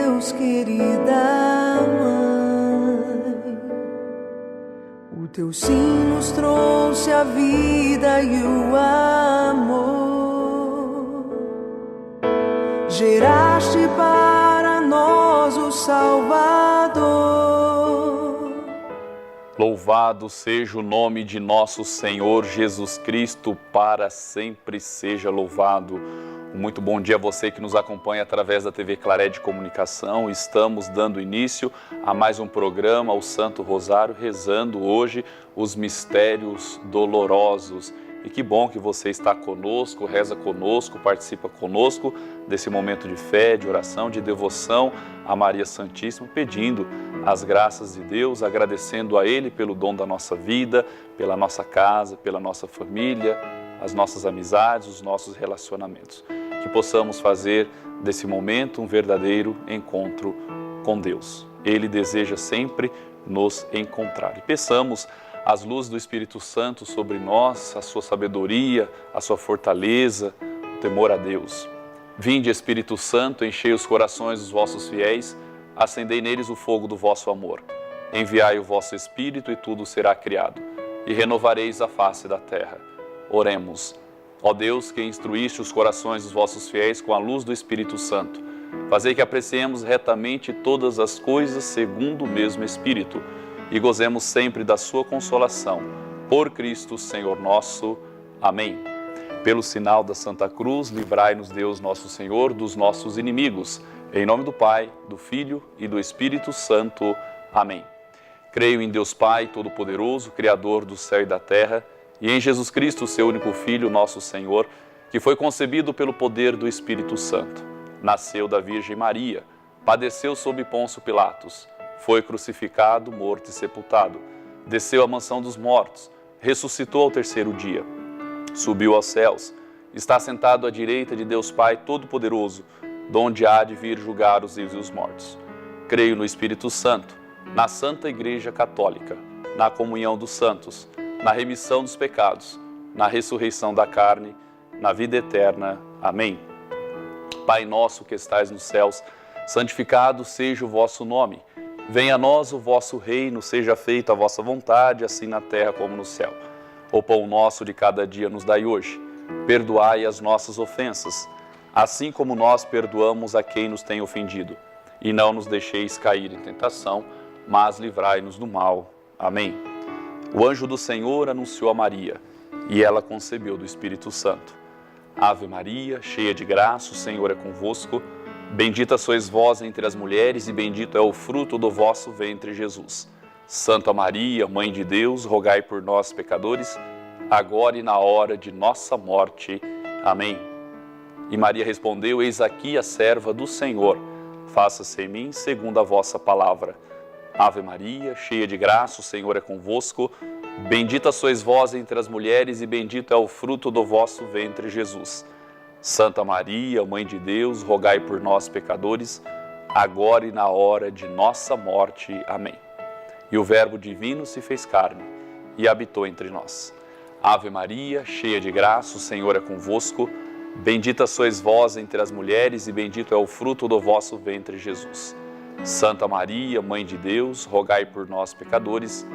Deus, querida mãe. O teu sim nos trouxe a vida e o amor. Geraste para nós o Salvador. Louvado seja o nome de nosso Senhor Jesus Cristo, para sempre seja louvado. Muito bom dia a você que nos acompanha através da TV Claré de Comunicação. Estamos dando início a mais um programa, o Santo Rosário, rezando hoje os mistérios dolorosos. E que bom que você está conosco, reza conosco, participa conosco desse momento de fé, de oração, de devoção a Maria Santíssima, pedindo as graças de Deus, agradecendo a Ele pelo dom da nossa vida, pela nossa casa, pela nossa família, as nossas amizades, os nossos relacionamentos. Que possamos fazer desse momento um verdadeiro encontro com Deus. Ele deseja sempre nos encontrar. E peçamos as luzes do Espírito Santo sobre nós, a sua sabedoria, a sua fortaleza, o temor a Deus. Vinde, Espírito Santo, enchei os corações dos vossos fiéis, acendei neles o fogo do vosso amor. Enviai o vosso Espírito e tudo será criado, e renovareis a face da terra. Oremos. Ó Deus, que instruíste os corações dos vossos fiéis com a luz do Espírito Santo, fazei que apreciemos retamente todas as coisas segundo o mesmo Espírito e gozemos sempre da sua consolação. Por Cristo, Senhor nosso. Amém. Pelo sinal da Santa Cruz, livrai-nos Deus nosso Senhor dos nossos inimigos. Em nome do Pai, do Filho e do Espírito Santo. Amém. Creio em Deus Pai Todo-Poderoso, Criador do céu e da terra, e em Jesus Cristo, seu único Filho, nosso Senhor, que foi concebido pelo poder do Espírito Santo. Nasceu da Virgem Maria, padeceu sob Pôncio Pilatos, foi crucificado, morto e sepultado, desceu à mansão dos mortos, ressuscitou ao terceiro dia, subiu aos céus, está sentado à direita de Deus Pai Todo-Poderoso, donde há de vir julgar os vivos e os mortos. Creio no Espírito Santo, na Santa Igreja Católica, na comunhão dos santos, na remissão dos pecados, na ressurreição da carne, na vida eterna. Amém. Pai nosso que estais nos céus, santificado seja o vosso nome. Venha a nós o vosso reino, seja feita a vossa vontade, assim na terra como no céu. O pão nosso de cada dia nos dai hoje. Perdoai as nossas ofensas, assim como nós perdoamos a quem nos tem ofendido. E não nos deixeis cair em tentação, mas livrai-nos do mal. Amém. O anjo do Senhor anunciou a Maria, e ela concebeu do Espírito Santo. Ave Maria, cheia de graça, o Senhor é convosco. Bendita sois vós entre as mulheres, e bendito é o fruto do vosso ventre, Jesus. Santa Maria, Mãe de Deus, rogai por nós, pecadores, agora e na hora de nossa morte. Amém. E Maria respondeu: Eis aqui a serva do Senhor. Faça-se em mim segundo a vossa palavra. Ave Maria, cheia de graça, o Senhor é convosco. Bendita sois vós entre as mulheres, e bendito é o fruto do vosso ventre, Jesus. Santa Maria, Mãe de Deus, rogai por nós, pecadores, agora e na hora de nossa morte. Amém. E o Verbo divino se fez carne e habitou entre nós. Ave Maria, cheia de graça, o Senhor é convosco. Bendita sois vós entre as mulheres, e bendito é o fruto do vosso ventre, Jesus. Santa Maria, Mãe de Deus, rogai por nós, pecadores,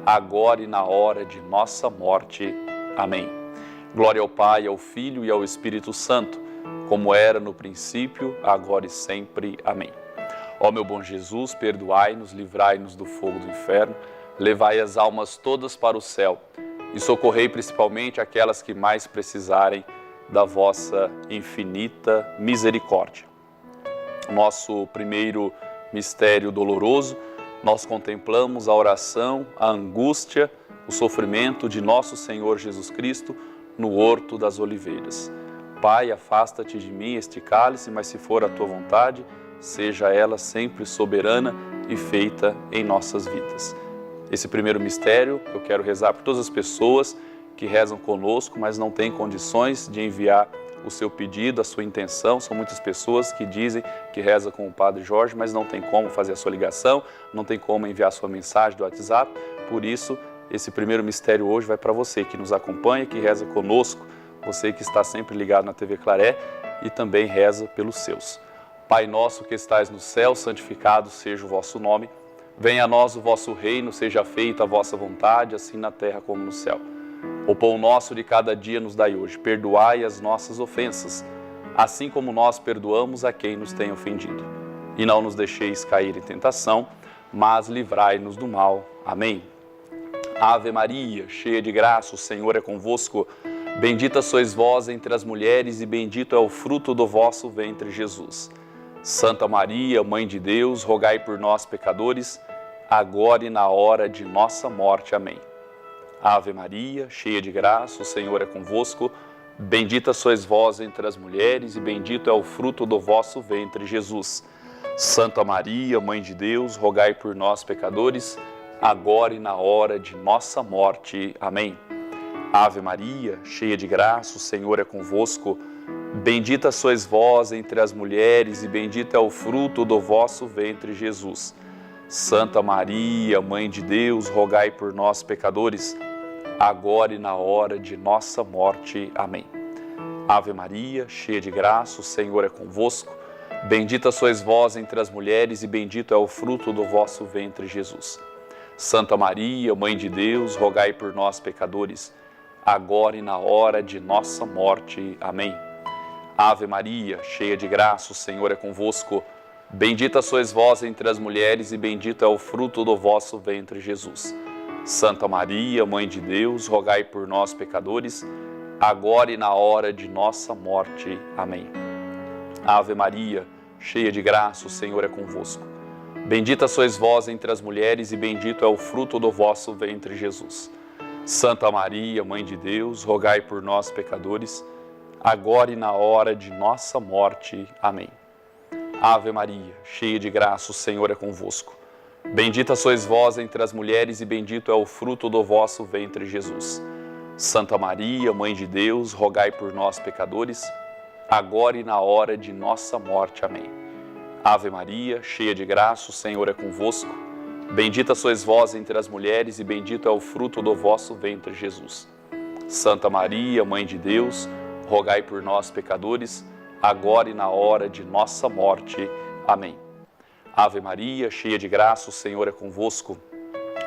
agora e na hora de nossa morte. Amém. Glória ao Pai, ao Filho e ao Espírito Santo, como era no princípio, agora e sempre. Amém. Ó meu bom Jesus, perdoai-nos, livrai-nos do fogo do inferno, levai as almas todas para o céu e socorrei principalmente aquelas que mais precisarem da vossa infinita misericórdia. Nosso primeiro mistério doloroso, nós contemplamos a oração, a angústia, o sofrimento de nosso Senhor Jesus Cristo no Horto das Oliveiras. Pai, afasta-te de mim este cálice, mas se for a tua vontade, seja ela sempre soberana e feita em nossas vidas. Esse primeiro mistério, eu quero rezar por todas as pessoas que rezam conosco, mas não têm condições de enviar o seu pedido, a sua intenção. São muitas pessoas que dizem que reza com o Padre Jorge, mas não tem como fazer a sua ligação, não tem como enviar a sua mensagem do WhatsApp. Por isso, esse primeiro mistério hoje vai para você que nos acompanha, que reza conosco, você que está sempre ligado na TV Claré e também reza pelos seus. Pai nosso que estais no céu, santificado seja o vosso nome. Venha a nós o vosso reino, seja feita a vossa vontade, assim na terra como no céu. O pão nosso de cada dia nos dai hoje. Perdoai as nossas ofensas, assim como nós perdoamos a quem nos tem ofendido. E não nos deixeis cair em tentação, mas livrai-nos do mal. Amém. Ave Maria, cheia de graça, o Senhor é convosco. Bendita sois vós entre as mulheres e bendito é o fruto do vosso ventre, Jesus. Santa Maria, Mãe de Deus, rogai por nós, pecadores, agora e na hora de nossa morte. Amém. Ave Maria, cheia de graça, o Senhor é convosco. Bendita sois vós entre as mulheres e bendito é o fruto do vosso ventre, Jesus. Santa Maria, Mãe de Deus, rogai por nós, pecadores, agora e na hora de nossa morte. Amém. Ave Maria, cheia de graça, o Senhor é convosco. Bendita sois vós entre as mulheres e bendito é o fruto do vosso ventre, Jesus. Santa Maria, Mãe de Deus, rogai por nós, pecadores, agora e na hora de nossa morte. Amém. Ave Maria, cheia de graça, o Senhor é convosco. Bendita sois vós entre as mulheres e bendito é o fruto do vosso ventre, Jesus. Santa Maria, Mãe de Deus, rogai por nós, pecadores, agora e na hora de nossa morte. Amém. Ave Maria, cheia de graça, o Senhor é convosco. Bendita sois vós entre as mulheres e bendito é o fruto do vosso ventre, Jesus. Santa Maria, Mãe de Deus, rogai por nós, pecadores, agora e na hora de nossa morte. Amém. Ave Maria, cheia de graça, o Senhor é convosco. Bendita sois vós entre as mulheres e bendito é o fruto do vosso ventre, Jesus. Santa Maria, Mãe de Deus, rogai por nós, pecadores, agora e na hora de nossa morte. Amém. Ave Maria, cheia de graça, o Senhor é convosco. Bendita sois vós entre as mulheres e bendito é o fruto do vosso ventre, Jesus. Santa Maria, Mãe de Deus, rogai por nós, pecadores, agora e na hora de nossa morte. Amém. Ave Maria, cheia de graça, o Senhor é convosco. Bendita sois vós entre as mulheres e bendito é o fruto do vosso ventre, Jesus. Santa Maria, Mãe de Deus, rogai por nós, pecadores, agora e na hora de nossa morte. Amém. Ave Maria, cheia de graça, o Senhor é convosco.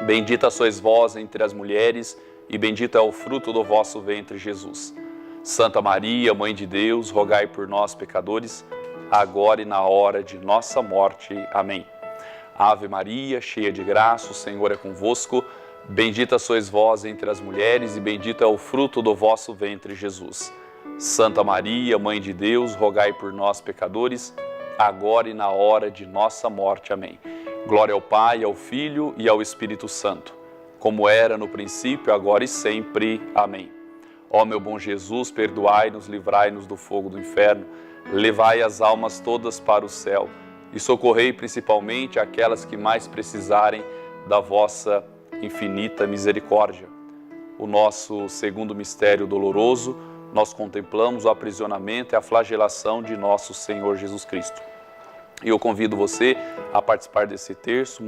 Bendita sois vós entre as mulheres e bendito é o fruto do vosso ventre, Jesus. Santa Maria, Mãe de Deus, rogai por nós, pecadores, agora e na hora de nossa morte. Amém. Ave Maria, cheia de graça, o Senhor é convosco. Bendita sois vós entre as mulheres e bendito é o fruto do vosso ventre, Jesus. Santa Maria, Mãe de Deus, rogai por nós, pecadores, agora e na hora de nossa morte. Amém. Glória ao Pai, ao Filho e ao Espírito Santo, como era no princípio, agora e sempre. Amém. Ó meu bom Jesus, perdoai-nos, livrai-nos do fogo do inferno, levai as almas todas para o céu e socorrei principalmente aquelas que mais precisarem da vossa infinita misericórdia. O nosso segundo mistério doloroso, nós contemplamos o aprisionamento e a flagelação de nosso Senhor Jesus Cristo. E eu convido você a participar desse terço,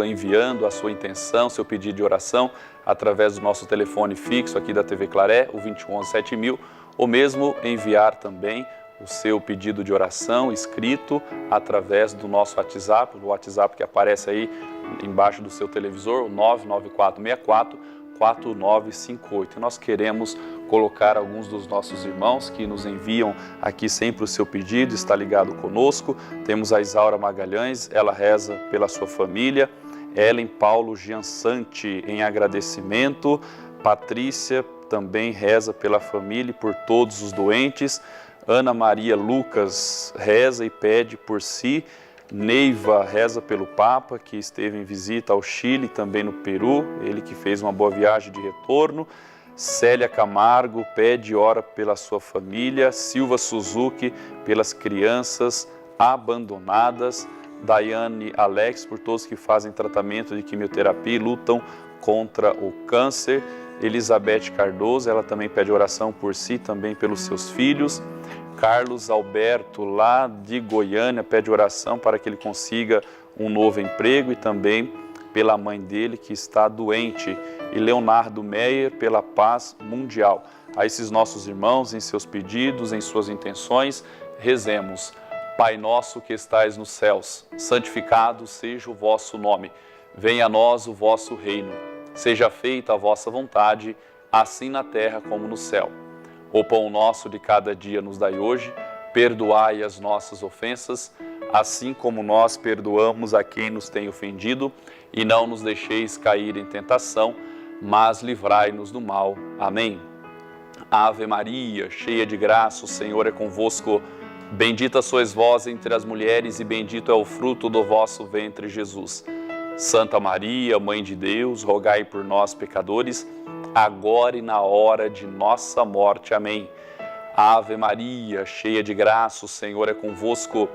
enviando a sua intenção, seu pedido de oração, através do nosso telefone fixo aqui da TV Claré, o 2111-7000, ou mesmo enviar também o seu pedido de oração escrito através do nosso WhatsApp, o WhatsApp que aparece aí embaixo do seu televisor, o 99464-4958. E nós queremos colocar alguns dos nossos irmãos que nos enviam aqui sempre o seu pedido, está ligado conosco. Temos a Isaura Magalhães, ela reza pela sua família. Ellen Paulo Giansante, em agradecimento. Patrícia também reza pela família e por todos os doentes. Ana Maria Lucas reza e pede por si. Neiva reza pelo Papa, que esteve em visita ao Chile, também no Peru, ele que fez uma boa viagem de retorno. Célia Camargo pede e ora pela sua família. Silva Suzuki pelas crianças abandonadas. Daiane Alex por todos que fazem tratamento de quimioterapia e lutam contra o câncer. Elizabeth Cardoso, ela também pede oração por si, também pelos seus filhos. Carlos Alberto, lá de Goiânia, pede oração para que ele consiga um novo emprego e também pela mãe dele que está doente. E Leonardo Meyer, pela paz mundial. A esses nossos irmãos, em seus pedidos, em suas intenções, rezemos. Pai nosso que estais nos céus, santificado seja o vosso nome. Venha a nós o vosso reino. Seja feita a vossa vontade, assim na terra como no céu. O pão nosso de cada dia nos dai hoje. Perdoai as nossas ofensas, assim como nós perdoamos a quem nos tem ofendido. E não nos deixeis cair em tentação, mas livrai-nos do mal. Amém. Ave Maria, cheia de graça, o Senhor é convosco. Bendita sois vós entre as mulheres e bendito é o fruto do vosso ventre, Jesus. Santa Maria, Mãe de Deus, rogai por nós, pecadores, agora e na hora de nossa morte. Amém. Ave Maria, cheia de graça, o Senhor é convosco.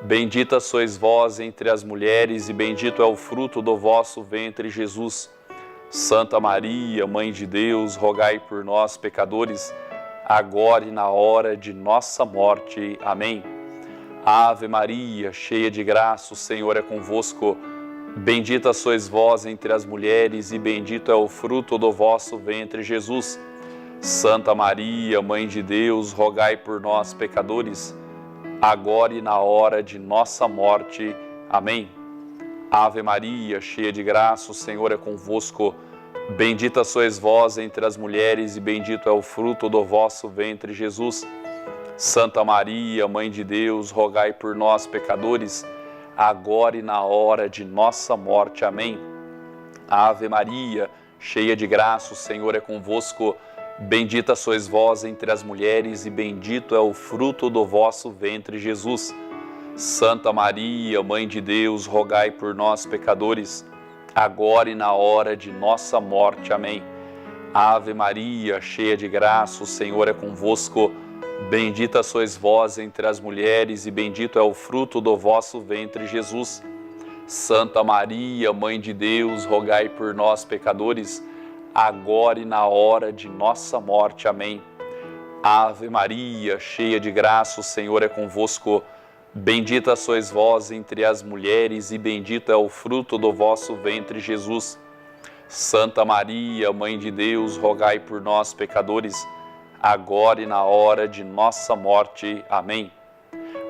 Bendita sois vós entre as mulheres e bendito é o fruto do vosso ventre, Jesus. Santa Maria, Mãe de Deus, rogai por nós, pecadores, agora e na hora de nossa morte. Amém. Ave Maria, cheia de graça, o Senhor é convosco. Bendita sois vós entre as mulheres e bendito é o fruto do vosso ventre, Jesus. Santa Maria, Mãe de Deus, rogai por nós, pecadores, agora e na hora de nossa morte. Amém. Ave Maria, cheia de graça, o Senhor é convosco. Bendita sois vós entre as mulheres e bendito é o fruto do vosso ventre, Jesus. Santa Maria, Mãe de Deus, rogai por nós, pecadores, agora e na hora de nossa morte. Amém. Ave Maria, cheia de graça, o Senhor é convosco. Bendita sois vós entre as mulheres e bendito é o fruto do vosso ventre, Jesus. Santa Maria, Mãe de Deus, rogai por nós, pecadores, agora e na hora de nossa morte. Amém. Ave Maria, cheia de graça, o Senhor é convosco. Bendita sois vós entre as mulheres e bendito é o fruto do vosso ventre, Jesus. Santa Maria, Mãe de Deus, rogai por nós, pecadores, agora e na hora de nossa morte. Amém. Ave Maria, cheia de graça, o Senhor é convosco. Bendita sois vós entre as mulheres e bendito é o fruto do vosso ventre, Jesus. Santa Maria, Mãe de Deus, rogai por nós, pecadores, agora e na hora de nossa morte. Amém.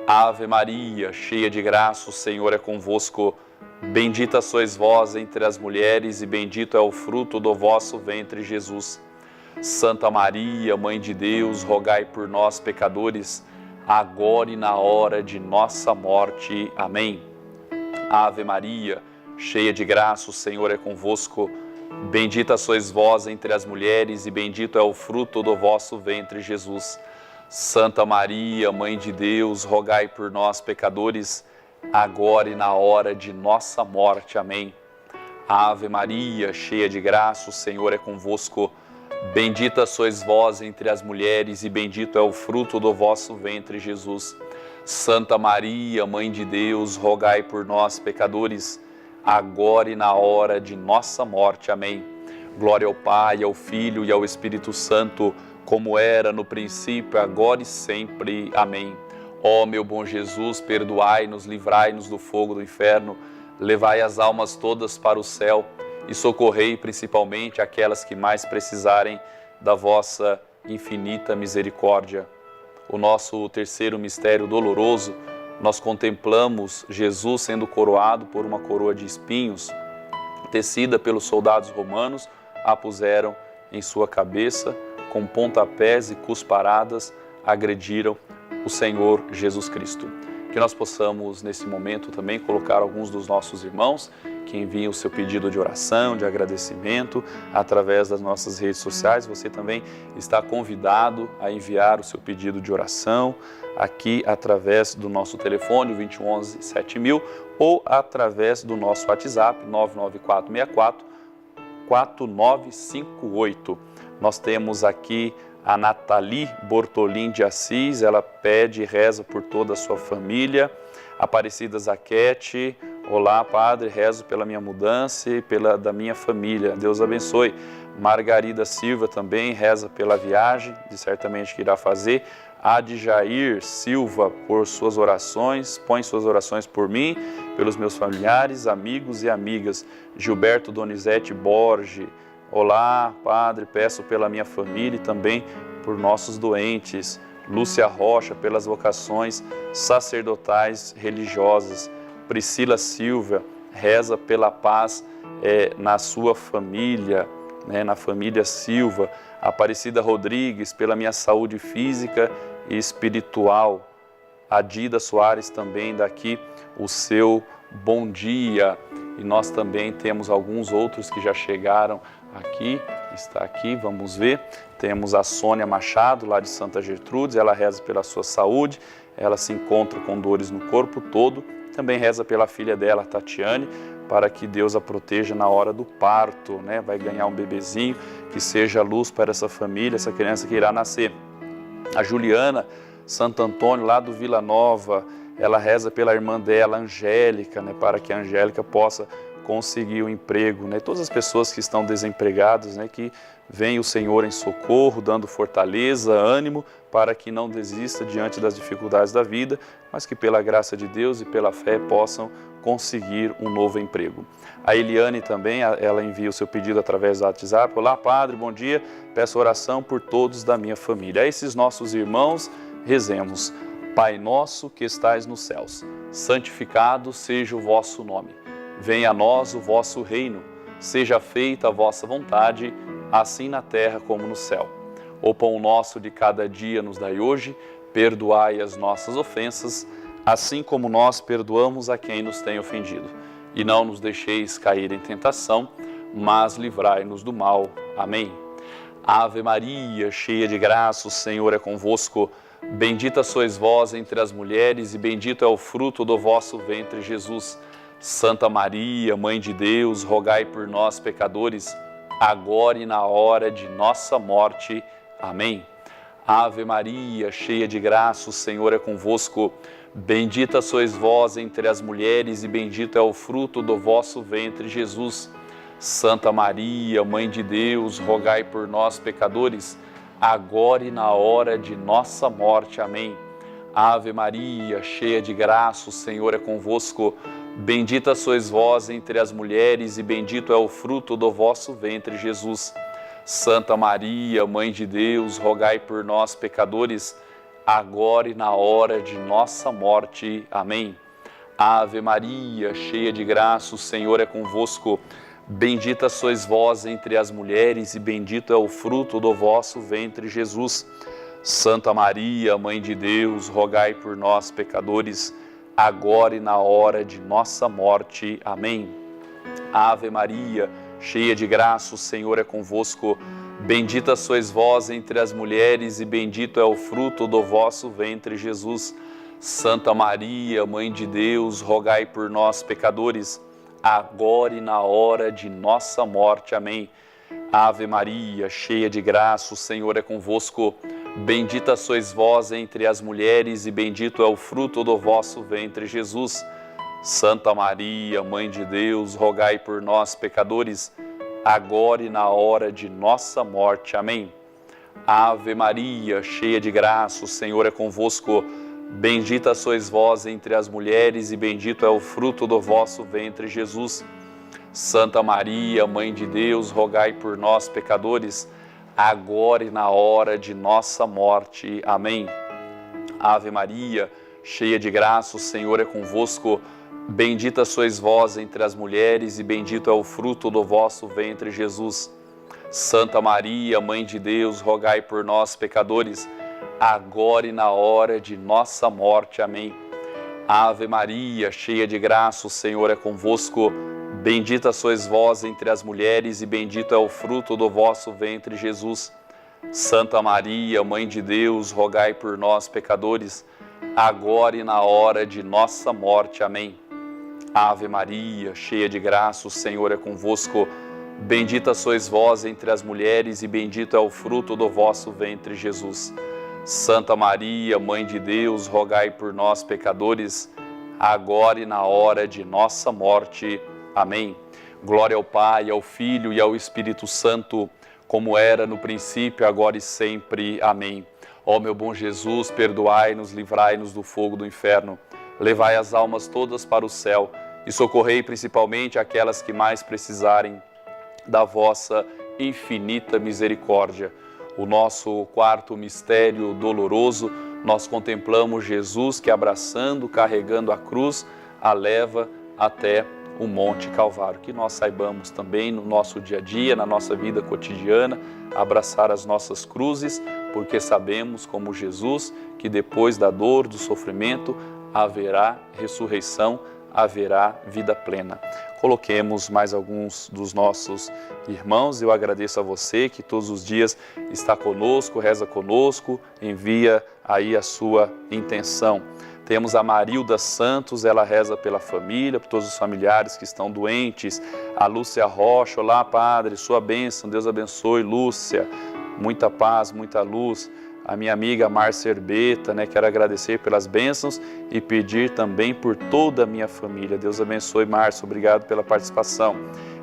Ave Maria, cheia de graça, o Senhor é convosco. Bendita sois vós entre as mulheres e bendito é o fruto do vosso ventre, Jesus. Santa Maria, Mãe de Deus, rogai por nós, pecadores, agora e na hora de nossa morte. Amém. Ave Maria, cheia de graça, o Senhor é convosco. Bendita sois vós entre as mulheres e bendito é o fruto do vosso ventre, Jesus. Santa Maria, Mãe de Deus, rogai por nós, pecadores, agora e na hora de nossa morte. Amém. Ave Maria, cheia de graça, o Senhor é convosco. Bendita sois vós entre as mulheres e bendito é o fruto do vosso ventre, Jesus. Santa Maria, Mãe de Deus, rogai por nós, pecadores, agora e na hora de nossa morte. Amém. Glória ao Pai, ao Filho e ao Espírito Santo, como era no princípio, agora e sempre. Amém. Ó meu bom Jesus, perdoai-nos, livrai-nos do fogo do inferno, levai as almas todas para o céu e socorrei principalmente aquelas que mais precisarem da vossa infinita misericórdia. O nosso terceiro mistério doloroso, nós contemplamos Jesus sendo coroado por uma coroa de espinhos, tecida pelos soldados romanos, a puseram em sua cabeça, com pontapés e cusparadas, agrediram o Senhor Jesus Cristo. Que nós possamos, nesse momento, também colocar alguns dos nossos irmãos que enviam o seu pedido de oração, de agradecimento, através das nossas redes sociais. Você também está convidado a enviar o seu pedido de oração aqui através do nosso telefone, 2111 7000, ou através do nosso WhatsApp, 99464 4958. Nós temos aqui a Nathalie Bortolin de Assis, ela pede e reza por toda a sua família. Aparecida Zaquete, olá Padre, rezo pela minha mudança e pela da minha família, Deus abençoe. Margarida Silva também reza pela viagem, de certamente que irá fazer. Adjair Silva, por suas orações, põe suas orações por mim, pelos meus familiares, amigos e amigas. Gilberto Donizete Borges, olá, Padre, peço pela minha família e também por nossos doentes. Lúcia Rocha, pelas vocações sacerdotais religiosas. Priscila Silva reza pela paz na sua família, né, na família Silva. Aparecida Rodrigues, pela minha saúde física e espiritual. Adida Soares também daqui o seu bom dia. E nós também temos alguns outros que já chegaram aqui, está aqui, vamos ver. Temos a Sônia Machado, lá de Santa Gertrudes, ela reza pela sua saúde, ela se encontra com dores no corpo todo. Também reza pela filha dela, Tatiane, para que Deus a proteja na hora do parto, né? Vai ganhar um bebezinho, que seja luz para essa família, essa criança que irá nascer. A Juliana Santo Antônio, lá do Vila Nova, ela reza pela irmã dela, Angélica, né? Para que a Angélica possa conseguir o emprego, né? Todas as pessoas que estão desempregadas, né? Que venha o Senhor em socorro, dando fortaleza, ânimo, para que não desista diante das dificuldades da vida, mas que pela graça de Deus e pela fé possam conseguir um novo emprego. A Eliane também, ela envia o seu pedido através do WhatsApp. Olá, Padre, bom dia, peço oração por todos da minha família. A esses nossos irmãos, rezemos. Pai nosso que estais nos céus, santificado seja o vosso nome. Venha a nós o vosso reino, seja feita a vossa vontade, assim na terra como no céu. O pão nosso de cada dia nos dai hoje, perdoai as nossas ofensas, assim como nós perdoamos a quem nos tem ofendido. E não nos deixeis cair em tentação, mas livrai-nos do mal. Amém. Ave Maria, cheia de graça, o Senhor é convosco. Bendita sois vós entre as mulheres e bendito é o fruto do vosso ventre, Jesus. Santa Maria, Mãe de Deus, rogai por nós, pecadores, agora e na hora de nossa morte. Amém. Ave Maria, cheia de graça, o Senhor é convosco. Bendita sois vós entre as mulheres e bendito é o fruto do vosso ventre, Jesus. Santa Maria, Mãe de Deus, rogai por nós, pecadores, agora e na hora de nossa morte. Amém. Ave Maria, cheia de graça, o Senhor é convosco. Bendita sois vós entre as mulheres e bendito é o fruto do vosso ventre, Jesus. Santa Maria, Mãe de Deus, rogai por nós, pecadores, agora e na hora de nossa morte. Amém. Ave Maria, cheia de graça, o Senhor é convosco. Bendita sois vós entre as mulheres e bendito é o fruto do vosso ventre, Jesus. Santa Maria, Mãe de Deus, rogai por nós, pecadores, agora e na hora de nossa morte. Amém. Ave Maria, cheia de graça, o Senhor é convosco. Bendita sois vós entre as mulheres e bendito é o fruto do vosso ventre, Jesus. Santa Maria, Mãe de Deus, rogai por nós, pecadores, agora e na hora de nossa morte. Amém. Ave Maria, cheia de graça, o Senhor é convosco. Bendita sois vós entre as mulheres e bendito é o fruto do vosso ventre, Jesus. Santa Maria, Mãe de Deus, rogai por nós, pecadores, agora e na hora de nossa morte. Amém. Ave Maria, cheia de graça, o Senhor é convosco. Bendita sois vós entre as mulheres e bendito é o fruto do vosso ventre, Jesus. Santa Maria, Mãe de Deus, rogai por nós, pecadores, agora e na hora de nossa morte. Amém. Ave Maria, cheia de graça, o Senhor é convosco. Bendita sois vós entre as mulheres e bendito é o fruto do vosso ventre, Jesus. Santa Maria, Mãe de Deus, rogai por nós, pecadores, agora e na hora de nossa morte. Amém. Ave Maria, cheia de graça, o Senhor é convosco. Bendita sois vós entre as mulheres e bendito é o fruto do vosso ventre, Jesus. Santa Maria, Mãe de Deus, rogai por nós, pecadores, agora e na hora de nossa morte. Amém. Ave Maria, cheia de graça, o Senhor é convosco. Bendita sois vós entre as mulheres e bendito é o fruto do vosso ventre, Jesus. Santa Maria, Mãe de Deus, rogai por nós, pecadores, agora e na hora de nossa morte. Amém. Glória ao Pai, ao Filho e ao Espírito Santo, como era no princípio, agora e sempre. Amém. Ó meu bom Jesus, perdoai-nos, livrai-nos do fogo do inferno, levai as almas todas para o céu e socorrei principalmente aquelas que mais precisarem da vossa infinita misericórdia. o nosso quarto mistério doloroso, nós contemplamos Jesus que, abraçando, carregando a cruz, a leva até o Monte Calvário. Que nós saibamos também no nosso dia a dia, na nossa vida cotidiana, abraçar as nossas cruzes, porque sabemos, como Jesus, que depois da dor, do sofrimento, haverá ressurreição, haverá vida plena. Coloquemos mais alguns dos nossos irmãos. Eu agradeço a você que todos os dias está conosco, reza conosco, envia aí a sua intenção. Temos a Marilda Santos, ela reza pela família, por todos os familiares que estão doentes. A Lúcia Rocha, olá Padre, sua bênção, Deus abençoe, Lúcia, muita paz, muita luz. A minha amiga Márcia Herbeta, quero agradecer pelas bênçãos e pedir também por toda a minha família. Deus abençoe, Márcia, obrigado pela participação.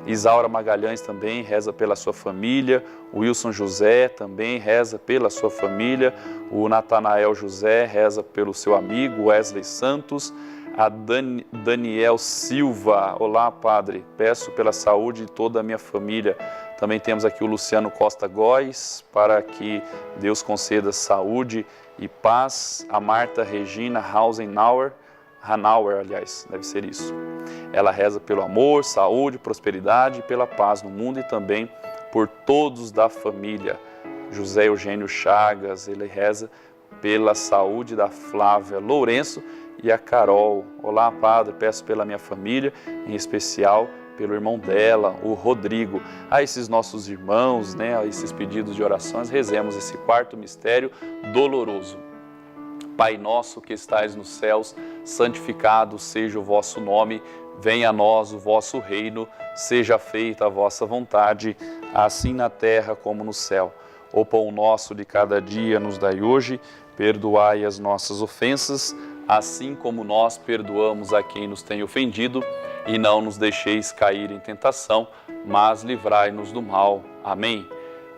Isaura Magalhães também reza pela sua família. O Wilson José também reza pela sua família. O Natanael José reza pelo seu amigo Wesley Santos. A Daniel Silva, olá Padre, peço pela saúde de toda a minha família. Também temos aqui o Luciano Costa Góes, para que Deus conceda saúde e paz. A Marta Regina Hanauer, aliás, deve ser isso. Ela reza pelo amor, saúde, prosperidade e pela paz no mundo e também por todos da família. José Eugênio Chagas, ele reza pela saúde da Flávia Lourenço e a Carol. Olá, Padre, peço pela minha família, em especial pelo irmão dela, o Rodrigo. A esses nossos irmãos, a esses pedidos de orações, rezemos esse quarto mistério doloroso. Pai nosso que estais nos céus, santificado seja o vosso nome, venha a nós o vosso reino, seja feita a vossa vontade, assim na terra como no céu. O pão nosso de cada dia nos dai hoje, perdoai as nossas ofensas, assim como nós perdoamos a quem nos tem ofendido, e não nos deixeis cair em tentação, mas livrai-nos do mal. Amém.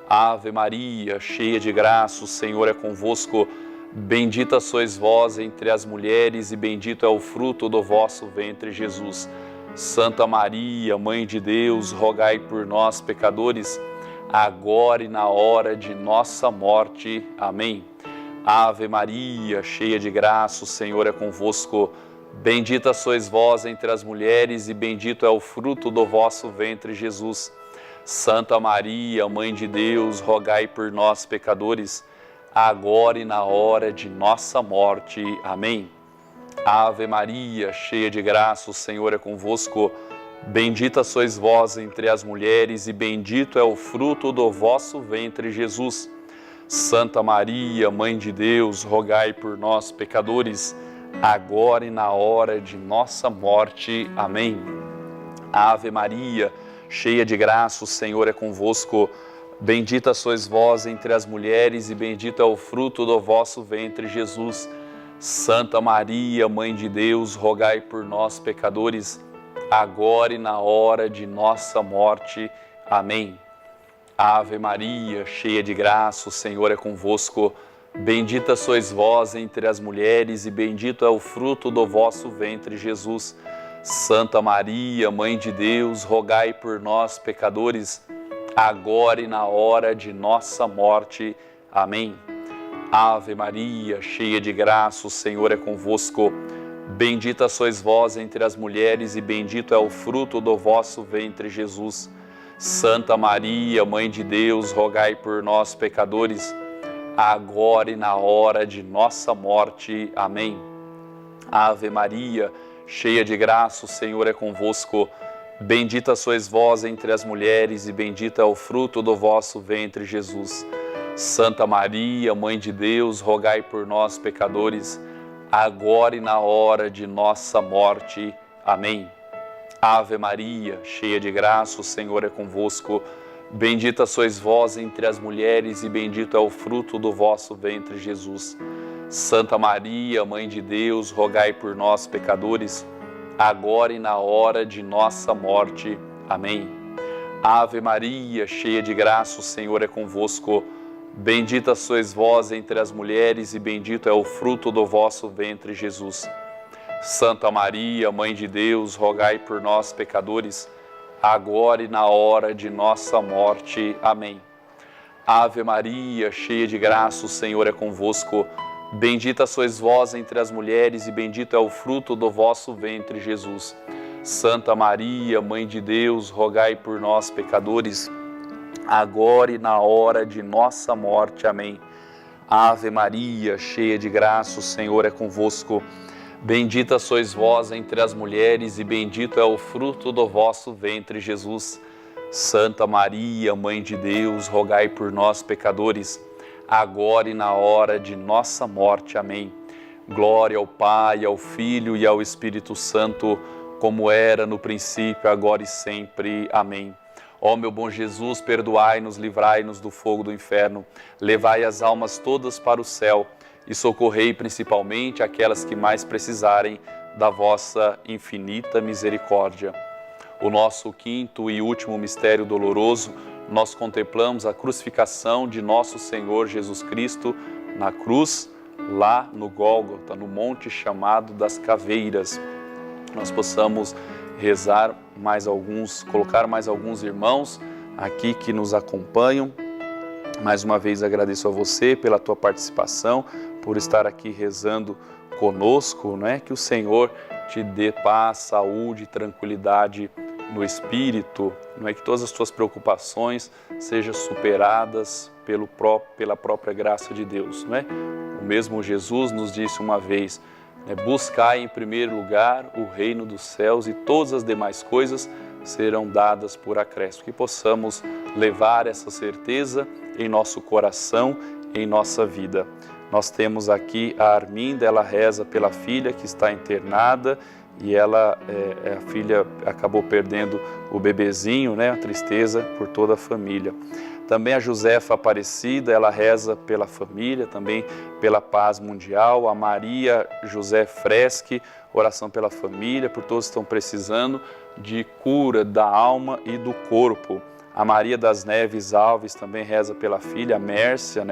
Ave Maria, cheia de graça, o Senhor é convosco. Bendita sois vós entre as mulheres, e bendito é o fruto do vosso ventre, Jesus. Santa Maria, Mãe de Deus, rogai por nós, pecadores, agora e na hora de nossa morte. Amém. Ave Maria, cheia de graça, o Senhor é convosco. Bendita sois vós entre as mulheres, e bendito é o fruto do vosso ventre, Jesus. Santa Maria, Mãe de Deus, rogai por nós, pecadores, agora e na hora de nossa morte. Amém. Ave Maria, cheia de graça, o Senhor é convosco. Bendita sois vós entre as mulheres, e bendito é o fruto do vosso ventre, Jesus. Santa Maria, Mãe de Deus, rogai por nós, pecadores, agora e na hora de nossa morte. Amém. Ave Maria, cheia de graça, o Senhor é convosco. Bendita sois vós entre as mulheres, e bendito é o fruto do vosso ventre, Jesus. Santa Maria, Mãe de Deus, rogai por nós, pecadores, agora e na hora de nossa morte. Amém. Ave Maria, cheia de graça, o Senhor é convosco. Bendita sois vós entre as mulheres, e bendito é o fruto do vosso ventre, Jesus. Santa Maria, Mãe de Deus, rogai por nós, pecadores, agora e na hora de nossa morte. Amém. Ave Maria, cheia de graça, o Senhor é convosco. Bendita sois vós entre as mulheres, e bendito é o fruto do vosso ventre, Jesus. Santa Maria, Mãe de Deus, rogai por nós, pecadores, agora e na hora de nossa morte. Amém. Ave Maria, cheia de graça, o Senhor é convosco. Bendita sois vós entre as mulheres, e bendito é o fruto do vosso ventre, Jesus. Santa Maria, Mãe de Deus, rogai por nós, pecadores, agora e na hora de nossa morte. Amém. Ave Maria, cheia de graça, o Senhor é convosco. Bendita sois vós entre as mulheres, e bendito é o fruto do vosso ventre, Jesus. Santa Maria, Mãe de Deus, rogai por nós, pecadores, agora e na hora de nossa morte. Amém. Ave Maria, cheia de graça, o Senhor é convosco. Bendita sois vós entre as mulheres, e bendito é o fruto do vosso ventre, Jesus. Santa Maria, Mãe de Deus, rogai por nós, pecadores, agora e na hora de nossa morte. Amém. Ave Maria, cheia de graça, o Senhor é convosco. Bendita sois vós entre as mulheres e bendito é o fruto do vosso ventre, Jesus. Santa Maria, Mãe de Deus, rogai por nós, pecadores, agora e na hora de nossa morte. Amém. Ave Maria, cheia de graça, o Senhor é convosco. Bendita sois vós entre as mulheres e bendito é o fruto do vosso ventre, Jesus. Santa Maria, Mãe de Deus, rogai por nós, pecadores, agora e na hora de nossa morte. Amém. Glória ao Pai, ao Filho e ao Espírito Santo, como era no princípio, agora e sempre. Amém. Ó meu bom Jesus, perdoai-nos, livrai-nos do fogo do inferno, levai as almas todas para o céu e socorrei principalmente aquelas que mais precisarem da vossa infinita misericórdia. O nosso quinto e último mistério doloroso, nós contemplamos a crucificação de nosso Senhor Jesus Cristo na cruz, lá no Gólgota, no monte chamado das Caveiras. Nós possamos rezar mais alguns, colocar mais alguns irmãos aqui que nos acompanham. Mais uma vez agradeço a você pela tua participação, por estar aqui rezando conosco, Que o Senhor te dê paz, saúde, tranquilidade no espírito, Que todas as tuas preocupações sejam superadas pela própria graça de Deus, O mesmo Jesus nos disse uma vez, buscai em primeiro lugar o reino dos céus e todas as demais coisas serão dadas por acréscimo. Que possamos levar essa certeza em nosso coração, em nossa vida. Nós temos aqui a Arminda, ela reza pela filha que está internada e a filha acabou perdendo o bebezinho, A tristeza por toda a família. Também a Josefa Aparecida, ela reza pela família, também pela paz mundial. A Maria José Freschi, oração pela família, por todos que estão precisando de cura da alma e do corpo. A Maria das Neves Alves também reza pela filha, a Mércia,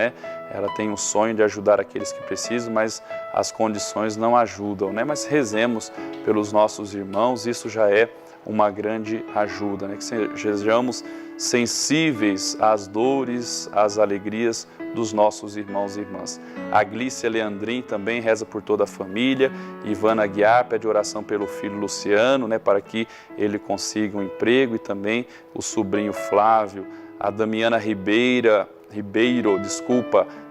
Ela tem um sonho de ajudar aqueles que precisam, mas as condições não ajudam, Mas rezemos pelos nossos irmãos, isso já é uma grande ajuda, Que sejamos sensíveis às dores, às alegrias dos nossos irmãos e irmãs. A Glícia Leandrin também reza por toda a família. Ivana Aguiar pede oração pelo filho Luciano, para que ele consiga um emprego, e também o sobrinho Flávio. A Damiana Ribeiro,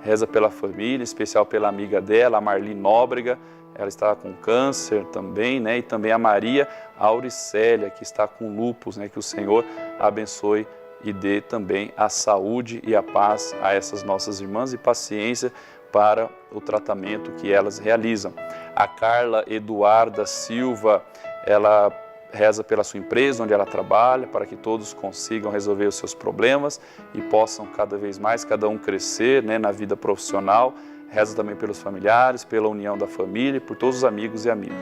reza pela família, em especial pela amiga dela, a Marli Nóbrega. Ela está com câncer também, E também a Maria Auricélia, que está com lúpus, Que o Senhor abençoe e dê também a saúde e a paz a essas nossas irmãs e paciência para o tratamento que elas realizam. A Carla Eduarda Silva, ela reza pela sua empresa, onde ela trabalha, para que todos consigam resolver os seus problemas e possam cada vez mais, cada um crescer, na vida profissional. Reza também pelos familiares, pela união da família e por todos os amigos e amigas.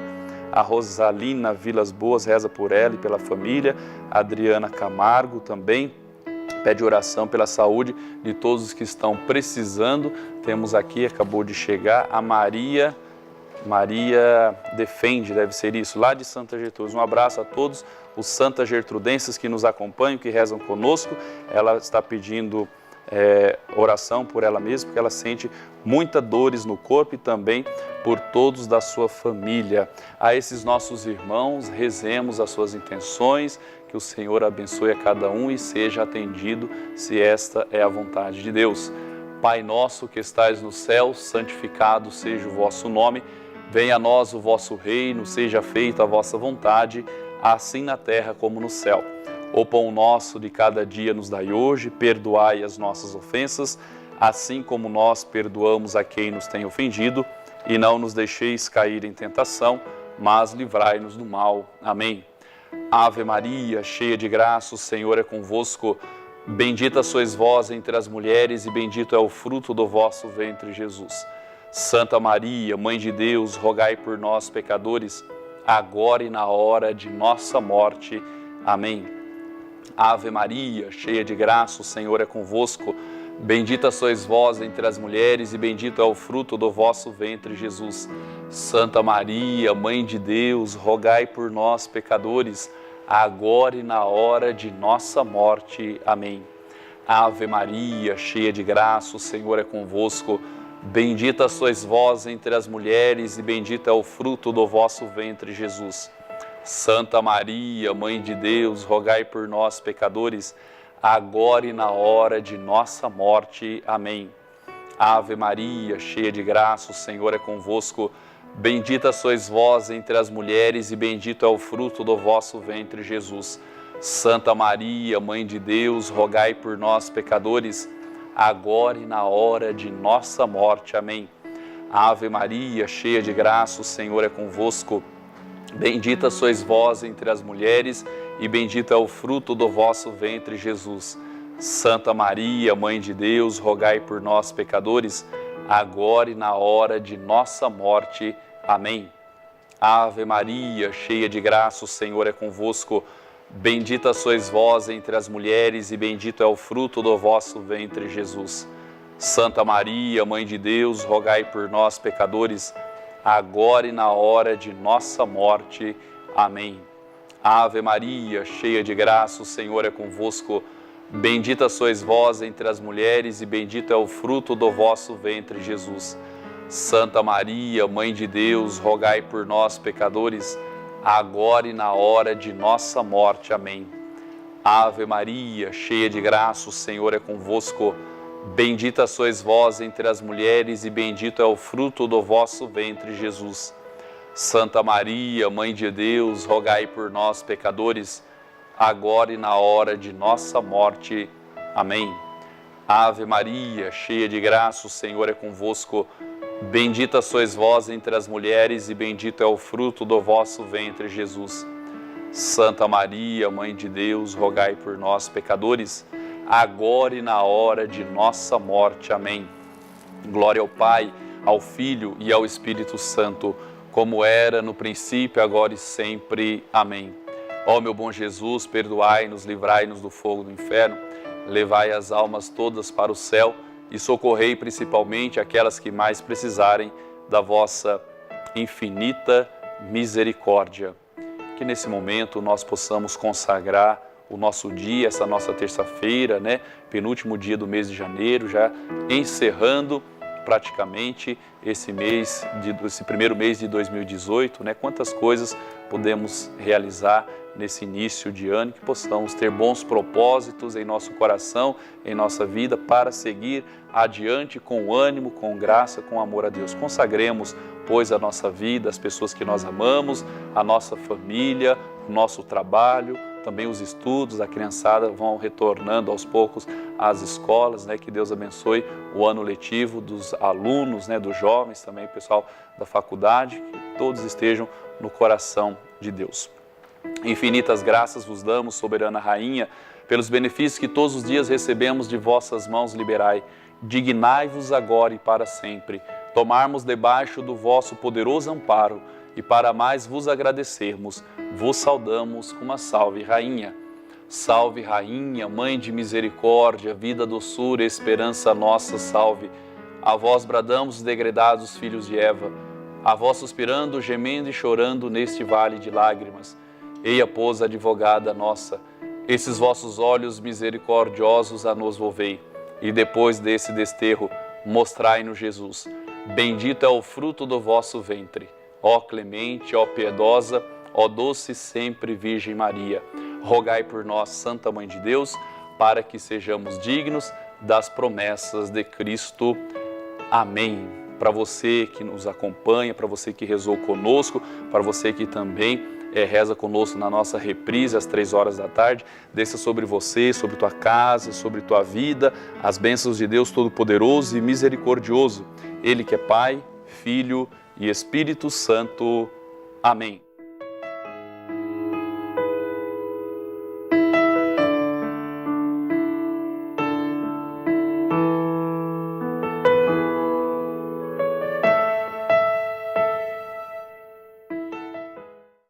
A Rosalina Vilas Boas reza por ela e pela família. A Adriana Camargo também pede oração pela saúde de todos os que estão precisando. Temos aqui, acabou de chegar, a Maria Defende, deve ser isso, lá de Santa Gertrudes. Um abraço a todos os Santa Gertrudenses que nos acompanham, que rezam conosco. Ela está pedindo oração por ela mesma, porque ela sente muitas dores no corpo e também por todos da sua família. A esses nossos irmãos, rezemos as suas intenções, que o Senhor abençoe a cada um e seja atendido, se esta é a vontade de Deus. Pai nosso que estais no céu, santificado seja o vosso nome, venha a nós o vosso reino, seja feita a vossa vontade, assim na terra como no céu. O pão nosso de cada dia nos dai hoje, perdoai as nossas ofensas, assim como nós perdoamos a quem nos tem ofendido, e não nos deixeis cair em tentação, mas livrai-nos do mal. Amém. Ave Maria, cheia de graça, o Senhor é convosco. Bendita sois vós entre as mulheres, e bendito é o fruto do vosso ventre, Jesus. Santa Maria, Mãe de Deus, rogai por nós, pecadores, agora e na hora de nossa morte. Amém. Ave Maria, cheia de graça, o Senhor é convosco. Bendita sois vós entre as mulheres e bendito é o fruto do vosso ventre, Jesus. Santa Maria, Mãe de Deus, rogai por nós, pecadores, agora e na hora de nossa morte. Amém. Ave Maria, cheia de graça, o Senhor é convosco. Bendita sois vós entre as mulheres e bendito é o fruto do vosso ventre, Jesus. Santa Maria, Mãe de Deus, rogai por nós, pecadores, agora e na hora de nossa morte. Amém. Ave Maria, cheia de graça, o Senhor é convosco. Bendita sois vós entre as mulheres e bendito é o fruto do vosso ventre, Jesus. Santa Maria, Mãe de Deus, rogai por nós, pecadores, agora e na hora de nossa morte. Amém. Ave Maria, cheia de graça, o Senhor é convosco. Bendita sois vós entre as mulheres e bendito é o fruto do vosso ventre, Jesus. Santa Maria, Mãe de Deus, rogai por nós, pecadores, agora e na hora de nossa morte. Amém. Ave Maria, cheia de graça, o Senhor é convosco. Bendita sois vós entre as mulheres e bendito é o fruto do vosso ventre, Jesus. Santa Maria, Mãe de Deus, rogai por nós, pecadores, agora e na hora de nossa morte. Amém. Ave Maria, cheia de graça, o Senhor é convosco. Bendita sois vós entre as mulheres e bendito é o fruto do vosso ventre, Jesus. Santa Maria, Mãe de Deus, rogai por nós, pecadores, agora e na hora de nossa morte. Amém. Ave Maria, cheia de graça, o Senhor é convosco. Bendita sois vós entre as mulheres e bendito é o fruto do vosso ventre, Jesus. Santa Maria, Mãe de Deus, rogai por nós, pecadores, agora e na hora de nossa morte. Amém. Ave Maria, cheia de graça, o Senhor é convosco. Bendita sois vós entre as mulheres e bendito é o fruto do vosso ventre, Jesus. Santa Maria, Mãe de Deus, rogai por nós, pecadores, agora e na hora de nossa morte. Amém. Glória ao Pai, ao Filho e ao Espírito Santo, como era no princípio, agora e sempre. Amém. Ó meu bom Jesus, perdoai-nos, livrai-nos do fogo do inferno, levai as almas todas para o céu e socorrei principalmente aquelas que mais precisarem da vossa infinita misericórdia. Que nesse momento nós possamos consagrar o nosso dia, essa nossa terça-feira, penúltimo dia do mês de janeiro, já encerrando praticamente esse primeiro mês de 2018, quantas coisas podemos realizar nesse início de ano, que possamos ter bons propósitos em nosso coração, em nossa vida, para seguir adiante com ânimo, com graça, com amor a Deus. Consagremos, pois, a nossa vida, as pessoas que nós amamos, a nossa família, o nosso trabalho, também os estudos, a criançada vão retornando aos poucos às escolas, que Deus abençoe o ano letivo dos alunos, dos jovens, também o pessoal da faculdade, que todos estejam no coração de Deus. Infinitas graças vos damos, soberana Rainha, pelos benefícios que todos os dias recebemos de vossas mãos liberai. Dignai-vos agora e para sempre, tomarmos debaixo do vosso poderoso amparo, e para mais vos agradecermos, vos saudamos com uma salve, Rainha. Salve, Rainha, Mãe de misericórdia, vida, doçura, esperança nossa, salve. A vós bradamos os degredados filhos de Eva, a vós suspirando, gemendo e chorando neste vale de lágrimas. Eia, pois, advogada nossa, esses vossos olhos misericordiosos a nos volvei, e depois desse desterro, mostrai-nos Jesus. Bendito é o fruto do vosso ventre. Ó clemente, ó piedosa, ó doce sempre Virgem Maria, rogai por nós, Santa Mãe de Deus, para que sejamos dignos das promessas de Cristo. Amém. Para você que nos acompanha, para você que rezou conosco, para você que também reza conosco na nossa reprise às 3 da tarde, desça sobre você, sobre tua casa, sobre tua vida, as bênçãos de Deus Todo-Poderoso e Misericordioso. Ele que é Pai, Filho e Espírito Santo. Amém.